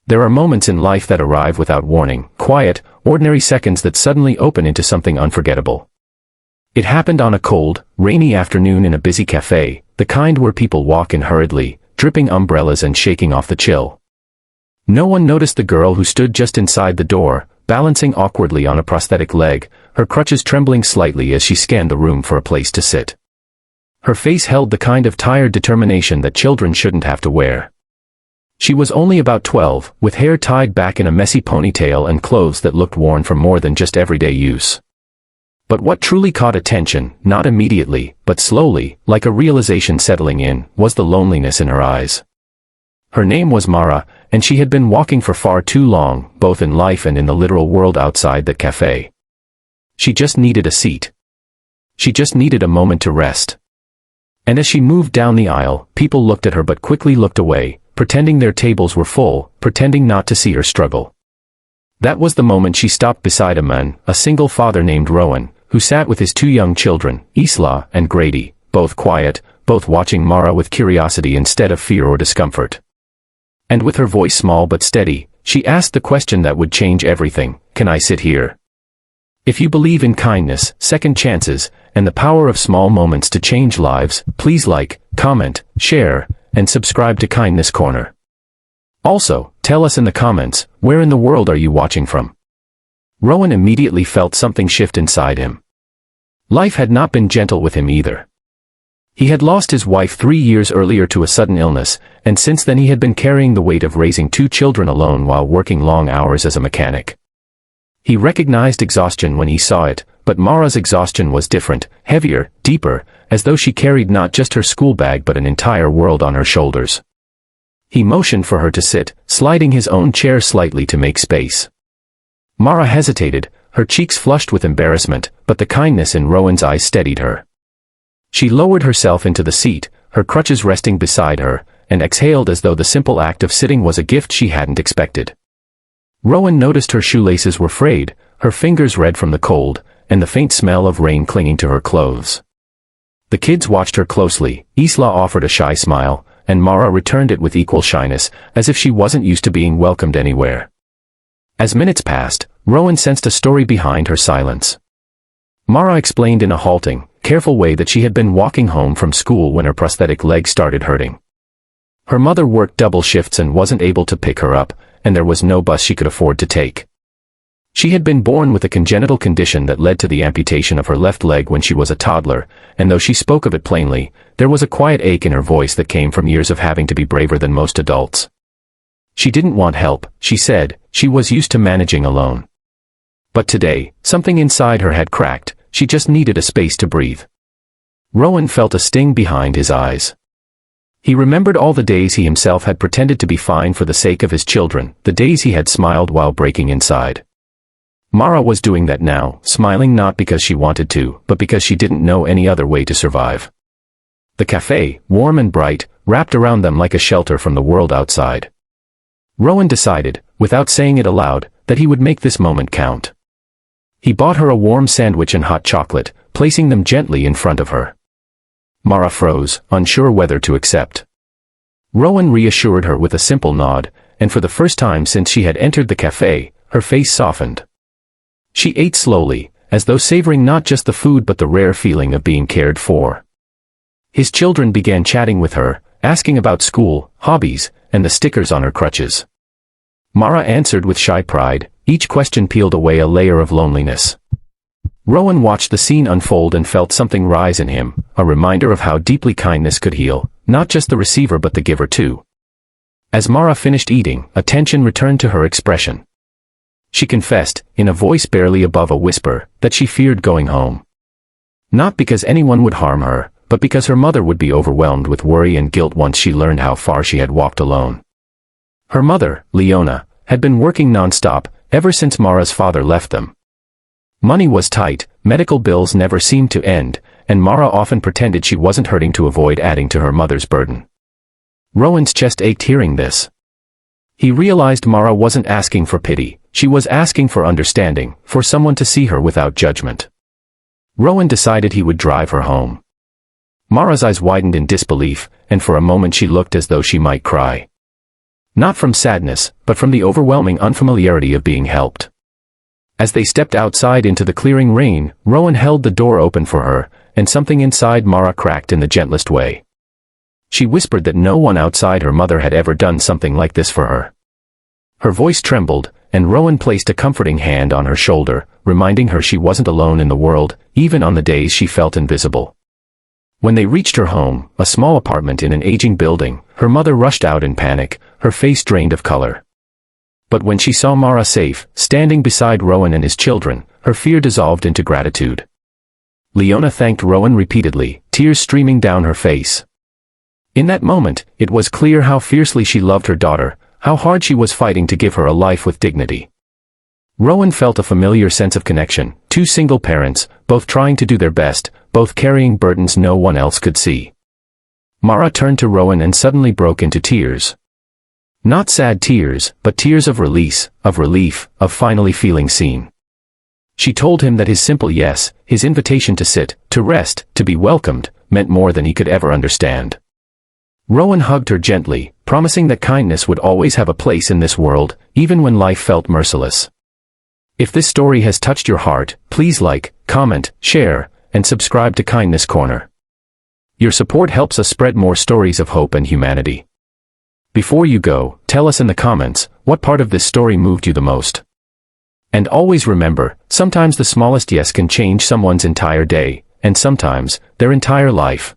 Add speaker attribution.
Speaker 1: There are moments in life that arrive without warning, quiet, ordinary seconds that suddenly open into something unforgettable. It happened on a cold, rainy afternoon in a busy café, the kind where people walk in hurriedly, dripping umbrellas and shaking off the chill. No one noticed the girl who stood just inside the door, balancing awkwardly on a prosthetic leg, her crutches trembling slightly as she scanned the room for a place to sit. Her face held the kind of tired determination that children shouldn't have to wear. She was only about 12, with hair tied back in a messy ponytail and clothes that looked worn from more than just everyday use. But what truly caught attention, not immediately, but slowly, like a realization settling in, was the loneliness in her eyes. Her name was Mara, and she had been walking for far too long, both in life and in the literal world outside that cafe. She just needed a seat. She just needed a moment to rest. And as she moved down the aisle, people looked at her but quickly looked away, pretending their tables were full, pretending not to see her struggle. That was the moment she stopped beside a man, a single father named Rowan, who sat with his two young children, Isla and Grady, both quiet, both watching Mara with curiosity instead of fear or discomfort. And with her voice small but steady, she asked the question that would change everything: "Can I sit here?" If you believe in kindness, second chances, and the power of small moments to change lives, please like, comment, share, and subscribe to Kindness Corner. Also, tell us in the comments, where in the world are you watching from? Rowan immediately felt something shift inside him. Life had not been gentle with him either. He had lost his wife 3 years earlier to a sudden illness, and since then he had been carrying the weight of raising 2 children alone while working long hours as a mechanic. He recognized exhaustion when he saw it, but Mara's exhaustion was different, heavier, deeper, as though she carried not just her school bag but an entire world on her shoulders. He motioned for her to sit, sliding his own chair slightly to make space. Mara hesitated, her cheeks flushed with embarrassment, but the kindness in Rowan's eyes steadied her. She lowered herself into the seat, her crutches resting beside her, and exhaled as though the simple act of sitting was a gift she hadn't expected. Rowan noticed her shoelaces were frayed, her fingers red from the cold, and the faint smell of rain clinging to her clothes. The kids watched her closely. Isla offered a shy smile, and Mara returned it with equal shyness, as if she wasn't used to being welcomed anywhere. As minutes passed, Rowan sensed a story behind her silence. Mara explained in a halting, careful way that she had been walking home from school when her prosthetic leg started hurting. Her mother worked double shifts and wasn't able to pick her up, and there was no bus she could afford to take. She had been born with a congenital condition that led to the amputation of her left leg when she was a toddler, and though she spoke of it plainly, there was a quiet ache in her voice that came from years of having to be braver than most adults. She didn't want help, she said, she was used to managing alone. But today, something inside her had cracked, she just needed a space to breathe. Rowan felt a sting behind his eyes. He remembered all the days he himself had pretended to be fine for the sake of his children, the days he had smiled while breaking inside. Mara was doing that now, smiling not because she wanted to, but because she didn't know any other way to survive. The cafe, warm and bright, wrapped around them like a shelter from the world outside. Rowan decided, without saying it aloud, that he would make this moment count. He bought her a warm sandwich and hot chocolate, placing them gently in front of her. Mara froze, unsure whether to accept. Rowan reassured her with a simple nod, and for the first time since she had entered the cafe, her face softened. She ate slowly, as though savoring not just the food but the rare feeling of being cared for. His children began chatting with her, asking about school, hobbies, and the stickers on her crutches. Mara answered with shy pride, each question peeled away a layer of loneliness. Rowan watched the scene unfold and felt something rise in him, a reminder of how deeply kindness could heal, not just the receiver but the giver too. As Mara finished eating, attention returned to her expression. She confessed, in a voice barely above a whisper, that she feared going home. Not because anyone would harm her, but because her mother would be overwhelmed with worry and guilt once she learned how far she had walked alone. Her mother, Leona, had been working non-stop, ever since Mara's father left them. Money was tight, medical bills never seemed to end, and Mara often pretended she wasn't hurting to avoid adding to her mother's burden. Rowan's chest ached hearing this. He realized Mara wasn't asking for pity, she was asking for understanding, for someone to see her without judgment. Rowan decided he would drive her home. Mara's eyes widened in disbelief, and for a moment she looked as though she might cry. Not from sadness, but from the overwhelming unfamiliarity of being helped. As they stepped outside into the clearing rain, Rowan held the door open for her, and something inside Mara cracked in the gentlest way. She whispered that no one outside her mother had ever done something like this for her. Her voice trembled, and Rowan placed a comforting hand on her shoulder, reminding her she wasn't alone in the world, even on the days she felt invisible. When they reached her home, a small apartment in an aging building, her mother rushed out in panic, her face drained of color. But when she saw Mara safe, standing beside Rowan and his children, her fear dissolved into gratitude. Leona thanked Rowan repeatedly, tears streaming down her face. In that moment, it was clear how fiercely she loved her daughter, how hard she was fighting to give her a life with dignity. Rowan felt a familiar sense of connection, two single parents, both trying to do their best, both carrying burdens no one else could see. Mara turned to Rowan and suddenly broke into tears. Not sad tears, but tears of release, of relief, of finally feeling seen. She told him that his simple yes, his invitation to sit, to rest, to be welcomed, meant more than he could ever understand. Rowan hugged her gently, promising that kindness would always have a place in this world, even when life felt merciless. If this story has touched your heart, please like, comment, share, and subscribe to Kindness Corner. Your support helps us spread more stories of hope and humanity. Before you go, tell us in the comments, what part of this story moved you the most? And always remember, sometimes the smallest yes can change someone's entire day, and sometimes, their entire life.